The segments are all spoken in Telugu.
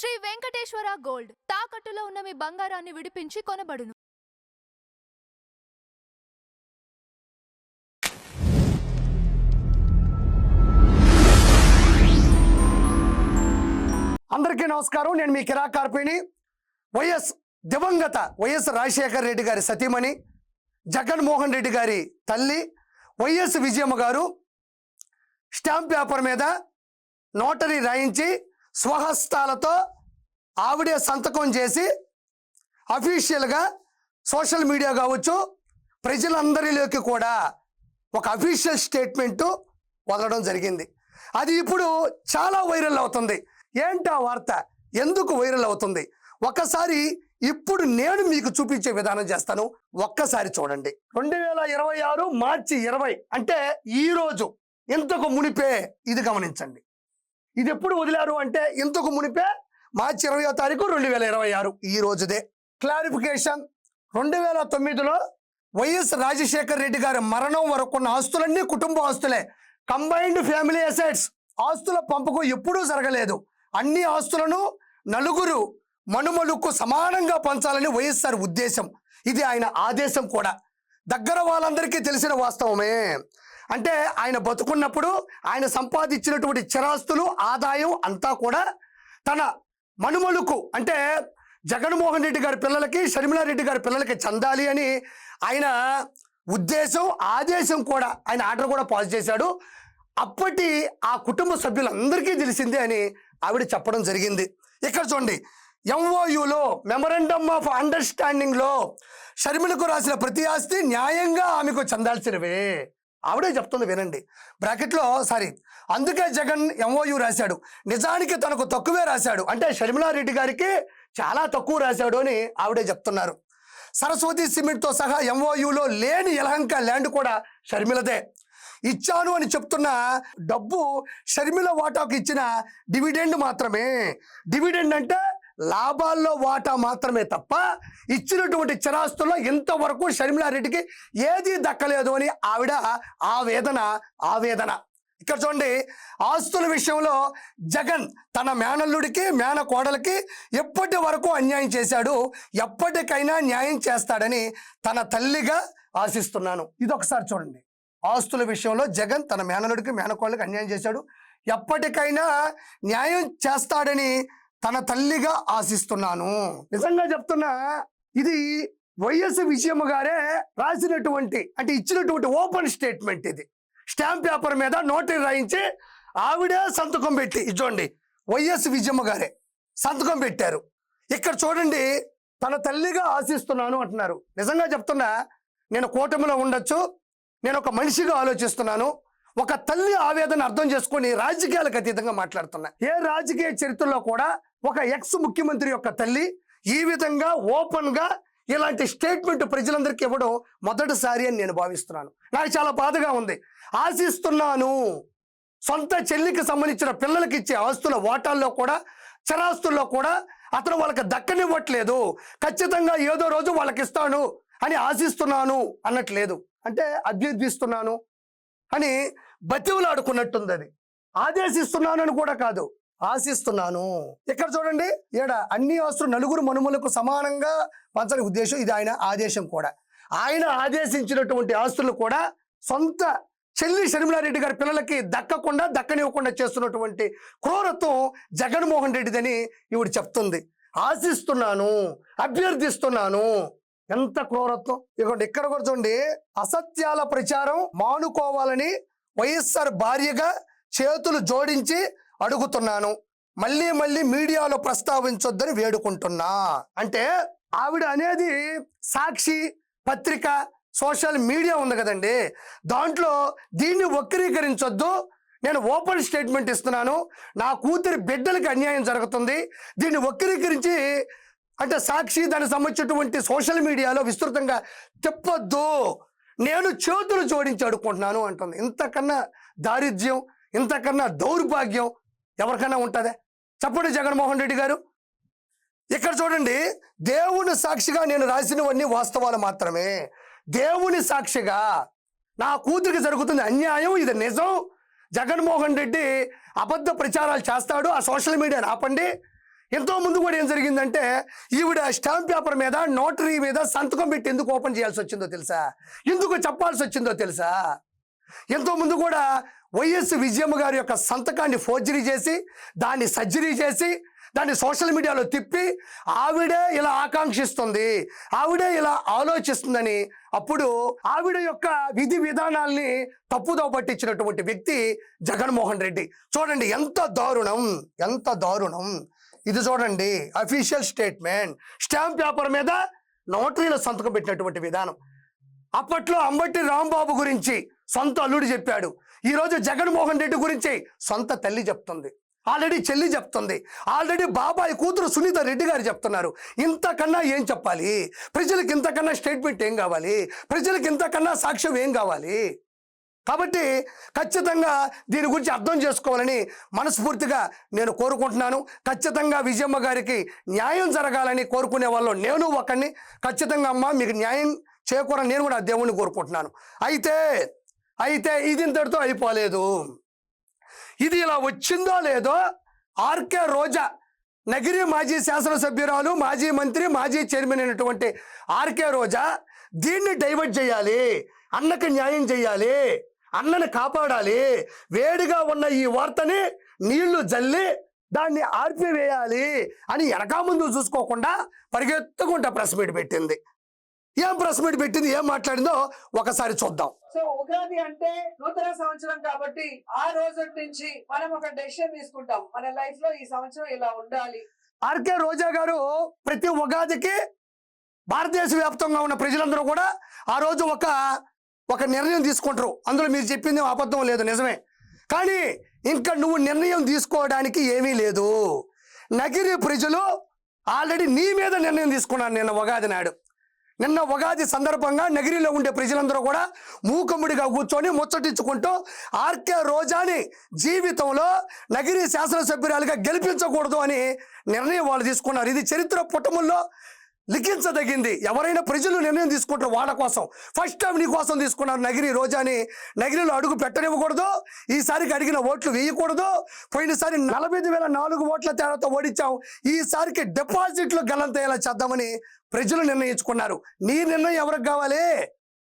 శ్రీ వెంకటేశ్వర గోల్డ్ తాకట్టులో ఉన్న మీ బంగారాన్ని విడిపించి కొనబడును. అందరికీ నమస్కారం. నేను మీ కిరా కార్పిణి. దివంగత వైఎస్ రాజశేఖర రెడ్డి గారి సతీమణి, జగన్మోహన్ రెడ్డి గారి తల్లి వైఎస్ విజయమ్మ గారు స్టాంప్ పేపర్ మీద నోటరీ రాయించి స్వహస్తాలతో ఆవిడే సంతకం చేసి అఫీషియల్గా సోషల్ మీడియా కావచ్చు ప్రజలందరిలోకి కూడా ఒక అఫీషియల్ స్టేట్మెంటు వదలడం జరిగింది. అది ఇప్పుడు చాలా వైరల్ అవుతుంది. ఏంటా వార్త, ఎందుకు వైరల్ అవుతుంది? ఒక్కసారి ఇప్పుడు నేను మీకు చూపించే విధానం చేస్తాను, ఒక్కసారి చూడండి. 2026 మార్చి 20 అంటే ఈ రోజు, ఇంతకు మునిపే ఇది గమనించండి. ఇది ఎప్పుడు వదిలారు అంటే ఇంతకు మునిపే మార్చి 20వ తారీఖు 2026 ఈ రోజుదే. క్లారిఫికేషన్: 2009లో వైఎస్ రాజశేఖర రెడ్డి గారి మరణం వరకు ఉన్న ఆస్తులన్నీ కుటుంబ ఆస్తులే, కంబైన్డ్ ఫ్యామిలీ అసెట్స్. ఆస్తుల పంపకం ఎప్పుడూ జరగలేదు. అన్ని ఆస్తులను నలుగురు మనుమలకు సమానంగా పంచాలని వైఎస్ఆర్ ఉద్దేశం. ఇది ఆయన ఆదేశం కూడా. దగ్గర వాళ్ళందరికీ తెలిసిన వాస్తవమే. అంటే ఆయన బతుకున్నప్పుడు ఆయన సంపాదించినటువంటి చిరాస్తులు, ఆదాయం అంతా కూడా తన మనుమలకు అంటే జగన్మోహన్ రెడ్డి గారి పిల్లలకి, షర్మిలారెడ్డి గారి పిల్లలకి చెందాలి అని ఆయన ఉద్దేశం, ఆదేశం కూడా. ఆయన ఆర్డర్ కూడా పాస్ చేశాడు. అప్పటి ఆ కుటుంబ సభ్యులందరికీ తెలిసిందే అని ఆవిడ చెప్పడం జరిగింది. ఇక్కడ చూడండి, ఎంఓయూలో మెమరాండమ్ ఆఫ్ అండర్స్టాండింగ్లో షర్మిలకు రాసిన ప్రతి ఆస్తి న్యాయంగా ఆమెకు చెందాల్సినవే ఆవిడే చెప్తుంది. వినండి బ్రాకెట్లో. అందుకే జగన్ ఎంఓయూ రాశాడు. నిజానికి తనకు తక్కువే రాశాడు, అంటే షర్మిలారెడ్డి గారికి చాలా తక్కువ రాశాడు అని ఆవిడే చెప్తున్నారు. సరస్వతి సిమెంట్తో సహా ఎంఓయూలో లేని యలహంక ల్యాండ్ కూడా షర్మిలదే. ఇచ్చాను అని చెప్తున్న డబ్బు షర్మిల వాటాకు ఇచ్చిన డివిడెండ్ మాత్రమే. డివిడెండ్ అంటే లాభాల్లో వాటా మాత్రమే తప్ప ఇచ్చినటువంటి చిరాస్తుల్లో ఇంతవరకు షర్మిలారెడ్డికి ఏదీ దక్కలేదు అని ఆవిడ ఆవేదన. ఇక్కడ చూడండి, ఆస్తుల విషయంలో జగన్ తన మేనల్లుడికి, మేనకోడలకి ఎప్పటి వరకు అన్యాయం చేశాడు, ఎప్పటికైనా న్యాయం చేస్తాడని తన తల్లిగా ఆశిస్తున్నాను. ఇది ఒకసారి చూడండి. ఆస్తుల విషయంలో జగన్ తన మేనల్లుడికి, మేనకోడలకి అన్యాయం చేశాడు, ఎప్పటికైనా న్యాయం చేస్తాడని తన తల్లిగా ఆశిస్తున్నాను. నిజంగా చెప్తున్నా, ఇది వైఎస్ విజయమ్మ గారే రాసినటువంటి, అంటే ఇచ్చినటువంటి ఓపెన్ స్టేట్మెంట్. ఇది స్టాంప్ పేపర్ మీద నోటరీ రాయించి ఆవిడే సంతకం పెట్టి, చూడండి వైఎస్ విజయమ్మ గారే సంతకం పెట్టారు. ఇక్కడ చూడండి, తన తల్లిగా ఆశిస్తున్నాను అంటున్నారు. నిజంగా చెప్తున్నా, నేను కూటమిలో ఉండొచ్చు, నేను ఒక మనిషిగా ఆలోచిస్తున్నాను. ఒక తల్లి ఆవేదన అర్థం చేసుకొని రాజకీయాలకు అతీతంగా మాట్లాడుతున్నా. ఏ రాజకీయ చరిత్రలో కూడా ఒక ఎక్స్ ముఖ్యమంత్రి యొక్క తల్లి ఈ విధంగా ఓపెన్ గా ఇలాంటి స్టేట్మెంట్ ప్రజలందరికీ ఇవ్వడం మొదటిసారి అని నేను భావిస్తున్నాను. నాకు చాలా బాధగా ఉంది. ఆశిస్తున్నాను. సొంత చెల్లికి సంబంధించిన పిల్లలకి ఇచ్చే ఆస్తుల వాటాల్లో కూడా, చరాస్తుల్లో కూడా అతను వాళ్ళకి దక్కనివ్వట్లేదు. ఖచ్చితంగా ఏదో రోజు వాళ్ళకి ఇస్తాను అని ఆశిస్తున్నాను అన్నట్లేదు, అంటే అభ్యర్థిస్తున్నాను అని బతివులాడుకున్నట్టుంది. అది ఆదేశిస్తున్నాను అని కూడా కాదు, ఆశిస్తున్నాను. ఇక్కడ చూడండి, అన్ని ఆస్తులు నలుగురు మనుమలకు సమానంగా పంచని ఉద్దేశం. ఇది ఆయన ఆదేశం కూడా. ఆయన ఆదేశించినటువంటి ఆస్తులు కూడా సొంత చెల్లి షర్మిలారెడ్డి గారి పిల్లలకి దక్కనివ్వకుండా చేస్తున్నటువంటి క్రూరత్వం జగన్మోహన్ రెడ్డిదని ఈవిడ చెప్తుంది. ఆశిస్తున్నాను, అభ్యర్థిస్తున్నాను. ఎంత క్రూరత్వం! ఇక్కడ కూడా చూడండి, అసత్యాల ప్రచారం మానుకోవాలని వైఎస్ఆర్ భార్యగా చేతులు జోడించి అడుగుతున్నాను. మళ్ళీ మీడియాలో ప్రస్తావించొద్దని వేడుకుంటున్నా. అంటే ఆవిడ అనేది సాక్షి పత్రిక, సోషల్ మీడియా ఉంది కదండి, దాంట్లో దీన్ని వక్రీకరించొద్దు, నేను ఓపెన్ స్టేట్మెంట్ ఇస్తున్నాను, నా కూతురి బిడ్డలకి అన్యాయం జరుగుతుంది, దీన్ని వక్రీకరించి అంటే సాక్షి దానికి సంబంధించినటువంటి సోషల్ మీడియాలో విస్తృతంగా చెప్పొద్దు, నేను చేతులు జోడించి అడుక్కుంటున్నాను అంటుంది. ఇంతకన్నా దారిద్ర్యం, ఇంతకన్నా దౌర్భాగ్యం ఎవరికైనా ఉంటుందా? చెప్పండి జగన్మోహన్ రెడ్డి గారు. ఇక్కడ చూడండి, దేవుని సాక్షిగా నేను రాసినవన్నీ వాస్తవాలు మాత్రమే. దేవుని సాక్షిగా నా కూతురికి జరుగుతుంది అన్యాయం, ఇది నిజం. జగన్మోహన్ రెడ్డి అబద్ధ ప్రచారాలు చేస్తాడు, ఆ సోషల్ మీడియాని ఆపండి. ఎంతో ముందు కూడా ఏం జరిగిందంటే ఈవిడ స్టాంప్ పేపర్ మీద నోటరీ మీద సంతకం పెట్టి ఎందుకు ఓపెన్ చేయాల్సి వచ్చిందో తెలుసా? ఎందుకు చెప్పాల్సి వచ్చిందో తెలుసా? ఎంతో ముందు కూడా వైఎస్ విజయమ్మ గారి యొక్క సంతకాన్ని ఫోర్జరీ చేసి దాన్ని సర్జరీ చేసి దాన్ని సోషల్ మీడియాలో తిప్పి ఆవిడే ఇలా ఆకాంక్షిస్తుంది, ఆవిడే ఇలా ఆలోచిస్తుందని అప్పుడు ఆవిడ యొక్క విధి విధానాల్ని తప్పుదో పట్టించినటువంటి వ్యక్తి జగన్మోహన్ రెడ్డి. చూడండి ఎంత దారుణం, ఎంత దారుణం. ఇది చూడండి అఫీషియల్ స్టేట్మెంట్, స్టాంప్ పేపర్ మీద నోటరీలో సంతకం పెట్టినటువంటి విధానం. అప్పట్లో అంబటి రాంబాబు గురించి సొంత అల్లుడు చెప్పాడు, ఈరోజు జగన్మోహన్ రెడ్డి గురించి సొంత తల్లి చెప్తుంది, ఆల్రెడీ చెల్లి చెప్తుంది, ఆల్రెడీ బాబాయ్ కూతురు సునీత రెడ్డి గారు చెప్తున్నారు. ఇంతకన్నా ఏం చెప్పాలి? ప్రజలకు ఇంతకన్నా స్టేట్మెంట్ ఏం కావాలి? ప్రజలకు ఇంతకన్నా సాక్ష్యం ఏం కావాలి? కాబట్టి ఖచ్చితంగా దీని గురించి అర్థం చేసుకోవాలని మనస్ఫూర్తిగా నేను కోరుకుంటున్నాను. ఖచ్చితంగా విజయమ్మ గారికి న్యాయం జరగాలని కోరుకునే వాళ్ళు నేను ఒకరిని. ఖచ్చితంగా అమ్మ మీకు న్యాయం చేకూరని నేను కూడా ఆ దేవుణ్ణి కోరుకుంటున్నాను. అయితే ఇది ఇంతటితో అయిపోలేదు. ఇది ఇలా వచ్చిందో లేదో ఆర్కే రోజా, నగిరి మాజీ శాసనసభ్యురాలు, మాజీ మంత్రి, మాజీ చైర్మన్ అయినటువంటి ఆర్కే రోజా దీన్ని డైవర్ట్ చేయాలి, అన్నకి న్యాయం చేయాలి, అన్నని కాపాడాలి, వేడిగా ఉన్న ఈ వార్తని నీళ్లు జల్లి దాన్ని ఆర్పివేయాలి అని వెనక ముందు చూసుకోకుండా పరిగెత్తుకుంటా ప్రెస్ మీట్ పెట్టింది. ఏం ప్రెస్ మీట్ పెట్టింది, ఏం మాట్లాడిందో ఒకసారి చూద్దాం. సో ఉగాది అంటే నూతన సంవత్సరం కాబట్టి ఆ రోజు నుంచి మనం ఒక డెసిషన్ తీసుకుంటాం, మన లైఫ్ లో ఈ సంవత్సరం ఇలా ఉండాలి. ఆర్కే రోజా గారు ప్రతి ఉగాదికి భారతదేశ వ్యాప్తంగా ఉన్న ప్రజలందరూ కూడా ఆ రోజు ఒక నిర్ణయం తీసుకుంటారు. అందులో మీరు చెప్పింది అబద్ధం లేదు, నిజమే. కానీ ఇంకా నువ్వు నిర్ణయం తీసుకోవడానికి ఏమీ లేదు. నగిరి ప్రజలు ఆల్రెడీ నీ మీద నిర్ణయం తీసుకున్నారు నిన్న ఉగాది నాడు. నిన్న ఉగాది సందర్భంగా నగిరిలో ఉండే ప్రజలందరూ కూడా మూకమ్ముడిగా కూర్చొని ముచ్చటించుకుంటూ ఆర్కే రోజాని జీవితంలో నగిరి శాసనసభ్యురాలుగా గెలిపించకూడదు అని నిర్ణయం వాళ్ళు తీసుకున్నారు. ఇది చరిత్ర పుటముల్లో లిఖించదగింది. ఎవరైనా ప్రజలు నిర్ణయం తీసుకుంటారు వాళ్ళ కోసం. ఫస్ట్ టైం నీ కోసం తీసుకున్నారు నగిరి రోజాని. నగిరిలో అడుగు పెట్టనివ్వకూడదు, ఈసారికి అడిగిన ఓట్లు వేయకూడదు. పోయినసారి 45,004 ఓట్ల తేడాతో ఓడించాం, ఈసారికి డిపాజిట్లు గల్లంతయ్యేలా చేద్దామని ప్రజలు నిర్ణయించుకున్నారు. నీ నిర్ణయం ఎవరికి కావాలి?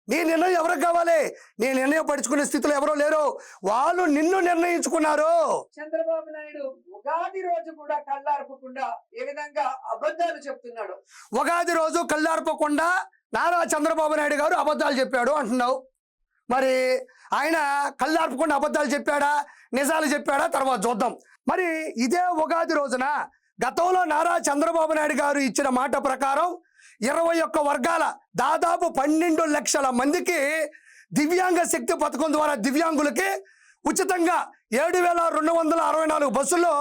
నీ నిర్ణయం ఎవరికి కావాలి? నీ నిర్ణయం పడుచుకునే స్థితిలో ఎవరో లేరు, వాళ్ళు నిన్ను నిర్ణయించుకున్నారు. చంద్రబాబు నాయుడు ఉగాది రోజు కూడా కళ్ళార్పకుండా ఏ విధంగా అబద్ధాలు చెప్తున్నాడు. ఉగాది రోజు కళ్ళార్పకుండా నారా చంద్రబాబు నాయుడు గారు అబద్ధాలు చెప్పాడు అంటున్నావు. మరి ఆయన కళ్ళార్పకుండా అబద్ధాలు చెప్పాడా, నిజాలు చెప్పాడా? తర్వాత చూద్దాం. మరి ఇదే ఉగాది రోజున గతంలో నారా చంద్రబాబు నాయుడు గారు ఇచ్చిన మాట ప్రకారం 21 వర్గాల దాదాపు 12 లక్షల మందికి దివ్యాంగ శక్తి పథకం ద్వారా దివ్యాంగులకి ఉచితంగా 7,264 బస్సుల్లో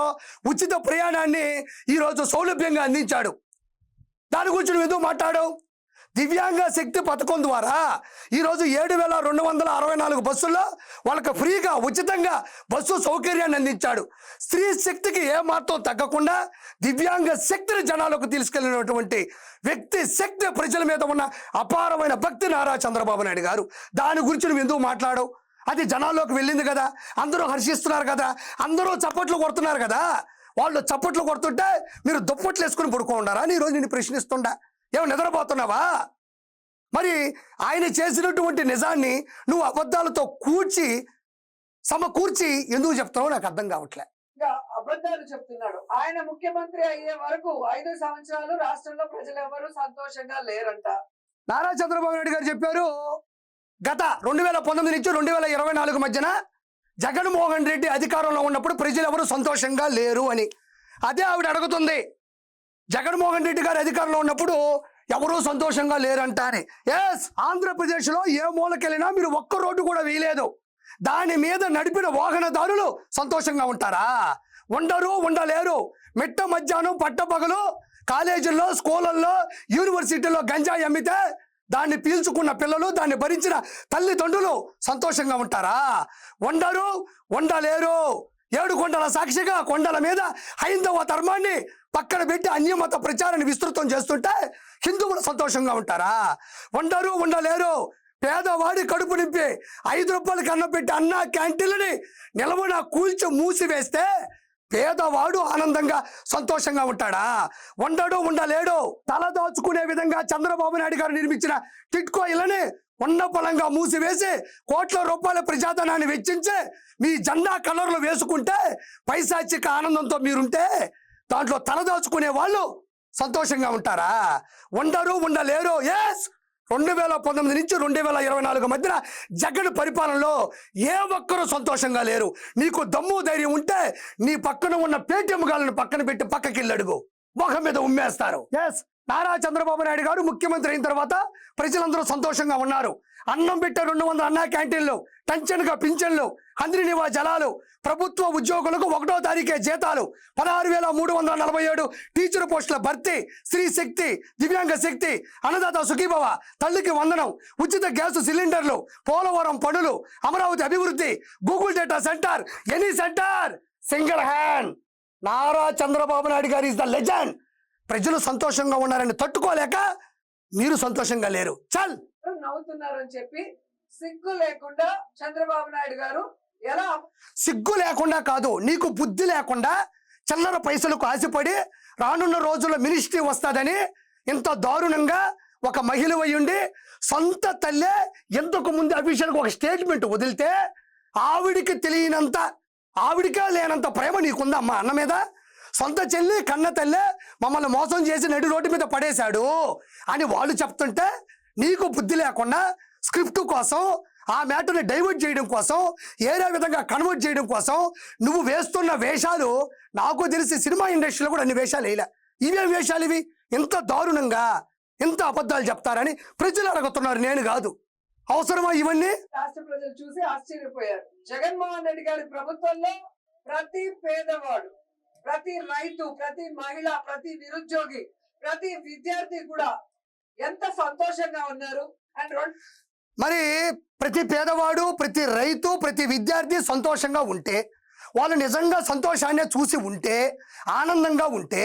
ఉచిత ప్రయాణాన్ని ఈరోజు సౌలభ్యంగా అందించాడు. దాని గురించి నువ్వు ఎందుకు మాట్లాడావు? దివ్యాంగ శక్తి పథకం ద్వారా ఈరోజు 7,264 బస్సుల్లో వాళ్ళకి ఫ్రీగా ఉచితంగా బస్సు సౌకర్యాన్ని అందించాడు. స్త్రీ శక్తికి ఏమాత్రం తగ్గకుండా దివ్యాంగ శక్తిని జనాలకు తీసుకెళ్ళినటువంటి వ్యక్తి, శక్తి, ప్రజల మీద ఉన్న అపారమైన భక్తి నారా చంద్రబాబు నాయుడు గారు. దాని గురించి నువ్వు ఎందుకు మాట్లాడవు? అది జనాల్లోకి వెళ్ళింది కదా, అందరూ హర్షిస్తున్నారు కదా, అందరూ చప్పట్లు కొడుతున్నారు కదా. వాళ్ళు చప్పట్లు కొడుతుంటే మీరు దుప్పట్లు వేసుకుని పడుకోండారా అని ఈరోజు నేను ప్రశ్నిస్తుండా. ఏమో నిద్రపోతున్నావా? మరి ఆయన చేసినటువంటి నిజాన్ని నువ్వు అబద్ధాలతో సమకూర్చి ఎందుకు చెప్తావో నాకు అర్థం కావట్లే. ఇంకా అబద్ధాలు చెప్తున్నాడు. ఆయన ముఖ్యమంత్రి అయ్యే వరకు 5 సంవత్సరాలు రాష్ట్రంలో ప్రజలు ఎవరు సంతోషంగా లేరంట. నారా చంద్రబాబు నాయుడు గారు చెప్పారు, గత 2019 నుంచి 2024 మధ్యన జగన్మోహన్ రెడ్డి అధికారంలో ఉన్నప్పుడు ప్రజలు ఎవరు సంతోషంగా లేరు అని. అదే ఆవిడ అడుగుతుంది, జగన్మోహన్ రెడ్డి గారు అధికారంలో ఉన్నప్పుడు ఎవరూ సంతోషంగా లేరంట అని. ఎస్, ఆంధ్రప్రదేశ్లో ఏ మూలకెళ్ళినా మీరు ఒక్క రోడ్డు కూడా వేయలేదు, దాని మీద నడిపిన వాహనదారులు సంతోషంగా ఉంటారా? ఉండరు, ఉండలేరు. మిట్ట మధ్యాహ్నం పట్టపగలు కాలేజీల్లో, స్కూళ్ళల్లో, యూనివర్సిటీల్లో గంజాయి అమ్మితే దాన్ని పీల్చుకున్న పిల్లలు, దాన్ని భరించిన తల్లిదండ్రులు సంతోషంగా ఉంటారా? ఉండరు, ఉండలేరు. 7 కొండల సాక్షిగా కొండల మీద హైందవ ధర్మాన్ని పక్కన పెట్టి అన్యమత ప్రచారాన్ని విస్తృతం చేస్తుంటే హిందువులు సంతోషంగా ఉంటారా? ఉండరు, ఉండలేరు. పేదవాడి కడుపు నింపి 5 రూపాయలకి అన్నం పెట్టి అన్న క్యాంటీన్లని నిలవన కూల్చి మూసివేస్తే పేదవాడు ఆనందంగా సంతోషంగా ఉంటాడా? ఉండడు, ఉండలేడు. తల దాచుకునే విధంగా చంద్రబాబు నాయుడు గారు నిర్మించిన టిట్కో ఇళ్ళని ఉన్న పొలంగా మూసివేసి కోట్ల రూపాయల ప్రజాధనాన్ని వెచ్చించి మీ జెండా కలర్లు వేసుకుంటే పైశాచిక ఆనందంతో మీరుంటే దాంట్లో తల దాచుకునే వాళ్ళు సంతోషంగా ఉంటారా? ఉండరు, ఉండలేరు. ఎస్, 2019 నుంచి 2024 మధ్యన జగన్ పరిపాలనలో ఏ ఒక్కరూ సంతోషంగా లేరు. నీకు దమ్ము ధైర్యం ఉంటే నీ పక్కన ఉన్న పేటీఎం గాలను పక్కన పెట్టి పక్కకి అడుగు, ముఖం మీద ఉమ్మేస్తారు. ఎస్, నారా చంద్రబాబు నాయుడు గారు ముఖ్యమంత్రి అయిన తర్వాత ప్రజలందరూ సంతోషంగా ఉన్నారు. అన్నం పెట్టే 200 అన్నా క్యాంటీన్లు, టెన్షన్గా పింఛన్లు, అందరి నివా జలాలు, ప్రభుత్వ ఉద్యోగులకు 1వ తారీఖే జీతాలు, 16,347 టీచర్ పోస్టుల భర్తీ, స్త్రీ శక్తి, దివ్యాంగ శక్తి, అన్నదాత సుఖీభవ, తల్లికి వందనం, ఉచిత గ్యాసు సిలిండర్లు, పోలవరం పనులు, అమరావతి అభివృద్ధి, Google data centre, any centre, single hand. Nara Chandrababu Naidu గారు ఇస్ ద లెజెండ్. ప్రజలు సంతోషంగా ఉన్నారని తట్టుకోలేక మీరు సంతోషంగా లేరు. చల్, నవ్వుతున్నారని చెప్పి సిగ్గు లేకుండా చంద్రబాబు నాయుడు గారు ఎలా? సిగ్గు లేకుండా కాదు, నీకు బుద్ధి లేకుండా చిల్లర పైసలకు ఆశపడి రానున్న రోజుల్లో మినిస్ట్రీ వస్తుందని ఇంత దారుణంగా ఒక మహిళ అయ్యుండి సొంత తల్లే ఎంతకు ముందు అఫీషియల్గా ఒక స్టేట్మెంట్ వదిలితే ఆవిడికి తెలియనంత, ఆవిడికే లేనంత ప్రేమ నీకుందా అమ్మ అన్న మీద? సొంత చెల్లి కన్న తల్లే మమ్మల్ని మోసం చేసి నడి రోడ్డు మీద పడేశాడు అని వాళ్ళు చెప్తుంటే నీకు బుద్ధి లేకుండా స్క్రిప్ట్ కోసం, ఆ మ్యాటర్ని డైవర్ట్ చేయడం కోసం, ఏరే విధంగా కన్వర్ట్ చేయడం కోసం నువ్వు వేస్తున్న వేషాలు నాకు తెలిసి సినిమా ఇండస్ట్రీలో కూడా అన్ని వేషాలు వేయలే. ఇవేం వేషాలు ఇవి? ఇంత దారుణంగా ఇంత అబద్ధాలు చెప్తారని ప్రజలు అడుగుతున్నారు, నేను కాదు. అవసరమా ఇవన్నీ? రాష్ట్ర ప్రజలు చూసి ఆశ్చర్యపోయారు. జగన్మోహన్ రెడ్డి గారి ప్రభుత్వంలో ప్రతి పేదవాడు, ప్రతి రైతు, ప్రతి మహిళ, ప్రతి నిరుద్యోగి, ప్రతి విద్యార్థి కూడా ఎంత సంతోషంగా ఉన్నారు. అండ్ మరి ప్రతి పేదవాడు, ప్రతి రైతు, ప్రతి విద్యార్థి సంతోషంగా ఉంటే, వాళ్ళు నిజంగా సంతోషాన్ని చూసి ఉంటే, ఆనందంగా ఉంటే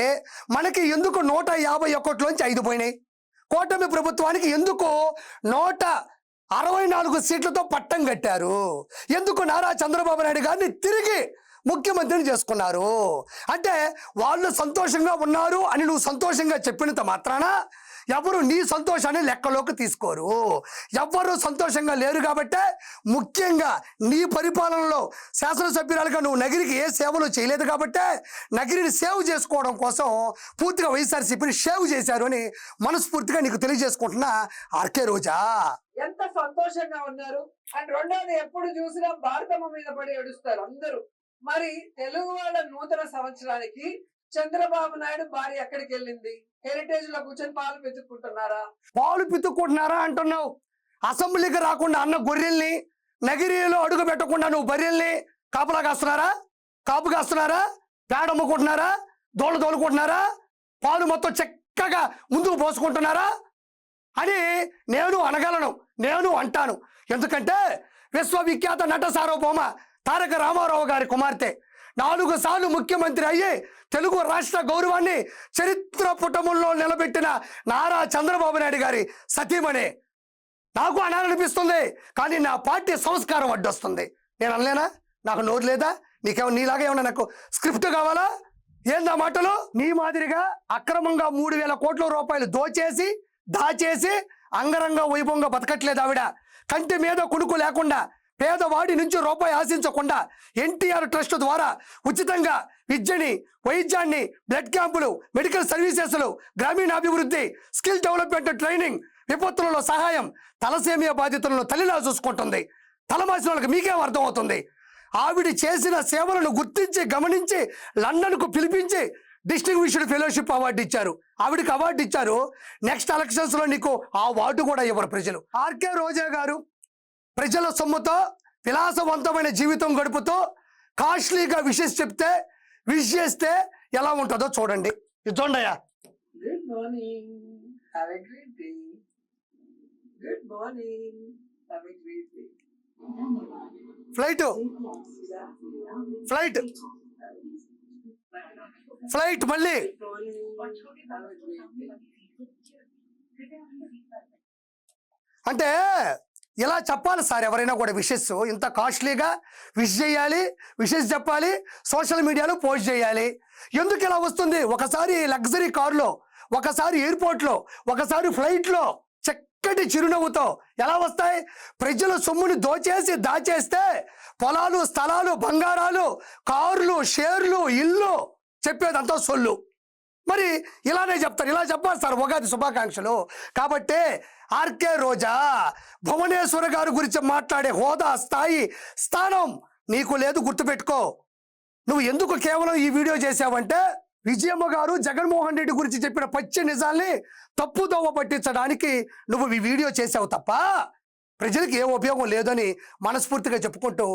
మనకి ఎందుకు 151లోంచి 5 పోయినాయి? కూటమి ప్రభుత్వానికి ఎందుకు 164 సీట్లతో పట్టం కట్టారు? ఎందుకు నారా చంద్రబాబు నాయుడు గారిని తిరిగి ముఖ్యమంత్రిని చేసుకున్నారు? అంటే వాళ్ళు సంతోషంగా ఉన్నారు అని నువ్వు సంతోషంగా చెప్పినంత మాత్రాన ఎవరు నీ సంతోషాన్ని లెక్కలోకి తీసుకోరు. ఎవ్వరూ సంతోషంగా లేరు కాబట్టే, ముఖ్యంగా నీ పరిపాలనలో శాసనసభ్యురాలుగా నువ్వు నగిరికి ఏ సేవలు చేయలేదు కాబట్టే నగిరిని సేవ్ చేసుకోవడం కోసం పూర్తిగా వైఎస్ఆర్సీపీని సేవ్ చేశారు అని మనస్ఫూర్తిగా నీకు తెలియజేసుకుంటున్నా. ఆర్కే రోజా ఎంత సంతోషంగా ఉన్నారు. అండ్ రెండోది, ఎప్పుడు చూసినా భారతమ్మ మీద పడి ఏడుస్తారు అందరూ. మరి తెలుగు వాళ్ళ నూతన సంవత్సరానికి చంద్రబాబు నాయుడు భార్య ఎక్కడికి వెళ్ళింది? హెరిటేజ్ లో కూర్చొని పాలు పితుక్కుంటున్నారా? పాలు పితుక్కుంటున్నారా అంటున్నావు. అసెంబ్లీకి రాకుండా అన్న గొర్రెల్ని, నగిరిలో అడుగు పెట్టకుండా నువ్వు బర్రెల్ని కాపలా కాస్తున్నారా? కాపు కాస్తున్నారా? పేడ అమ్ముకుంటున్నారా? దోళ్ళు తోలుకుంటున్నారా? పాలు మొత్తం చక్కగా ముందుకు పోసుకుంటున్నారా అని నేను అనగలను, నేను అంటాను. ఎందుకంటే విశ్వవిఖ్యాత నట సార్వభౌమ తారక రామారావు గారి కుమార్తె 4 సార్లు ముఖ్యమంత్రి అయ్యి తెలుగు రాష్ట్ర గౌరవాన్ని చరిత్ర పుటముల్లో నిలబెట్టిన నారా చంద్రబాబు నాయుడు గారి సతీమణి. నాకు అనాలనిపిస్తుంది, కానీ నా పార్టీ సంస్కారం అడ్డొస్తుంది. నేను అనలేనా? నాకు నోరు లేదా? నీలాగా ఏమన్నా నాకు స్క్రిప్ట్ కావాలా? ఏందా మాటలు? నీ మాదిరిగా అక్రమంగా 3,000 కోట్ల రూపాయలు దోచేసి దాచేసి అంగరంగ వైభవంగా బతకట్లేదు ఆవిడ. కంటి మీద కునుకు లేకుండా, పేదవాడి నుంచి రూపాయి ఆశించకుండా ఎన్టీఆర్ ట్రస్ట్ ద్వారా ఉచితంగా విద్యని, వైద్యాన్ని, బ్లడ్ క్యాంపులు, మెడికల్ సర్వీసెస్లు, గ్రామీణాభివృద్ధి, స్కిల్ డెవలప్మెంట్ ట్రైనింగ్, విపత్తులలో సహాయం, తలసేమియా బాధితులను తల్లిలా చూసుకుంటుంది. తలమాసిన వాళ్ళకి మీకేం అర్థం అవుతుంది? ఆవిడ చేసిన సేవలను గుర్తించి గమనించి లండన్కు పిలిపించి డిస్టింగ్విష్డ్ ఫెలోషిప్ అవార్డు ఇచ్చారు. ఆవిడకి అవార్డు ఇచ్చారు. నెక్స్ట్ ఎలక్షన్స్ లో నీకు ఆ అవార్డు కూడా ఇవ్వరు ప్రజలు. ఆర్కే రోజా గారు ప్రజల సొమ్ముతో విలాసవంతమైన జీవితం గడుపుతూ కాస్ట్లీగా విషెస్ చేస్తే ఎలా ఉంటుందో చూడండి. ఇది చూడయ్యా. Good morning, have a great day. Good morning, have a great day. Flight మళ్ళీ అంటే ఇలా చెప్పాలి సార్. ఎవరైనా కూడా విషెస్ ఇంత కాస్ట్లీగా విష్ చేయాలి, విషెస్ చెప్పాలి, సోషల్ మీడియాలో పోస్ట్ చేయాలి. ఎందుకు ఇలా వస్తుంది? ఒకసారి లగ్జరీ కారులో, ఒకసారి ఎయిర్పోర్ట్లో, ఒకసారి ఫ్లైట్లో చక్కటి చిరునవ్వుతో ఎలా వస్తాయి? ప్రజల సొమ్ముని దాచేస్తే పొలాలు, స్థలాలు, బంగారాలు, కార్లు, షేర్లు, ఇల్లు చెప్పేదంతా సొల్లు. మరి ఇలానే చెప్తారు. ఇలా చెప్పాలి సార్ ఉగాది శుభాకాంక్షలు. కాబట్టి ఆర్కే రోజా, భువనేశ్వర్ గారి గురించి మాట్లాడే హోదా, స్థాయి, స్థానం నీకు లేదు, గుర్తుపెట్టుకో. నువ్వు ఎందుకు కేవలం ఈ వీడియో చేసావంటే విజయమ్మ గారు జగన్మోహన్ రెడ్డి గురించి చెప్పిన పచ్చి నిజాల్ని తప్పుదోవ పట్టించడానికి నువ్వు ఈ వీడియో చేసావు తప్ప ప్రజలకు ఏ ఉపయోగం లేదని మనస్ఫూర్తిగా చెప్పుకుంటూ